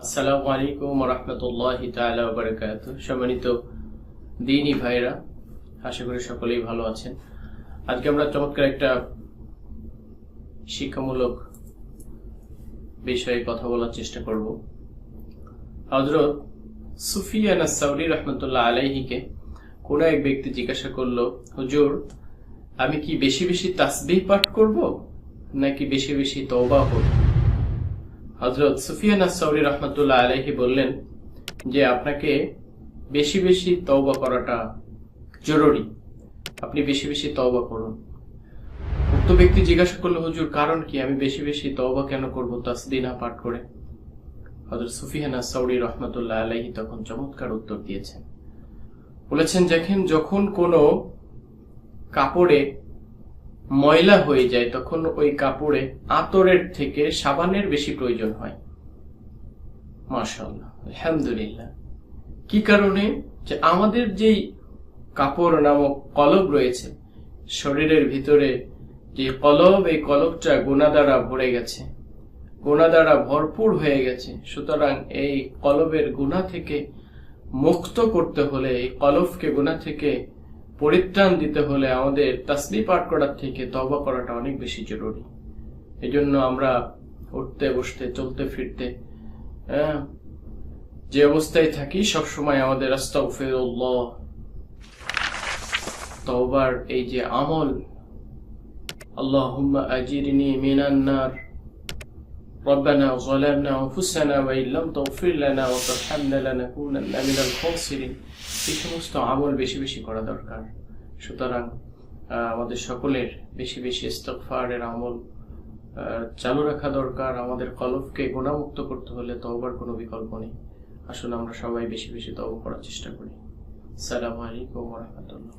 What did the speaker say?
আসসালামু আলাইকুম ওয়া রাহমাতুল্লাহি তাআলা ওয়া বারাকাতুহু। সম্মানিত দ্বীনি ভাইরা, আশা করি সকলেই ভালো আছেন। আজকে আমরা চমৎকার একটা শিক্ষামূলক বিষয়ে কথা বলার চেষ্টা করব। হযরত সুফিয়ান আস-সাউরি রাহমাতুল্লাহ আলাইহিকে কোন এক ব্যক্তি জিজ্ঞাসা করলো, হুজুর, আমি কি বেশি বেশি তাসবিহ পাঠ করব নাকি বেশি বেশি তওবা করব? হযরত সুফিয়ান আস-সাউরি রাহমাতুল্লাহ আলাইহি বললেন যে আপনাকে বেশি বেশি তওবা করাটা জরুরি, আপনি বেশি বেশি তওবা করুন। উক্ত ব্যক্তি জিজ্ঞাসা করলো, হুজুর, কারণ কি? আমি বেশি বেশি তওবা কেন করব তাসবিহ না পাঠ করে? হযরত সুফিয়ান আস-সাউরি রাহমাতুল্লাহ আলাইহি তখন চমৎকার উত্তর দিয়েছেন। বলেছেন, দেখেন, যখন কোনো কাপড়ে ময়লা হয়ে যায় তখন ওই কাপড়ে আতরের থেকে সাবানের বেশি প্রয়োজন হয়। মাশাআল্লাহ, আলহামদুলিল্লাহ। কি কারণে? যে আমাদের যেই কাপড় নামক কলব রয়েছে শরীরের ভিতরে, যে কলব, এই কলবটা গুনাহ দ্বারা ভরে গেছে, গুনাহ দ্বারা ভরপুর হয়ে গেছে। সুতরাং এই কলবের গুনাহ থেকে মুক্ত করতে হলে, এই কলবকে গুনাহ থেকে পরিত্রাণ দিতে হলে আমাদের তাসবিহ পাঠ করার থেকে তওবা করাটা অনেক বেশি জরুরি। এজন্য আমরা উঠতে বসতে চলতে ফিরতে যে অবস্থায় থাকি সবসময় আমাদের আস্তাগফিরুল্লাহ, তওবার এই যে আমল, আল্লাহুম্মা আজিরনি মিনান নার, রব্বানা যালামনা আনফুসানা ওয়া ইল্লাম তাগফির লানা ওয়া তারহামনা লানাকুনান্না মিনাল খাসিরিন, এই সমস্ত আমল বেশি বেশি করা দরকার। সুতরাং আমাদের সকলের বেশি বেশি ইস্তিগফারের আমল চালু রাখা দরকার। আমাদের কলবকে গুনাহমুক্ত করতে হলে তওবার কোনো বিকল্প নেই। আসুন আমরা সবাই বেশি বেশি তওবা করার চেষ্টা করি। আসসালামু আলাইকুম ওয়া রাহমাতুল্লাহ।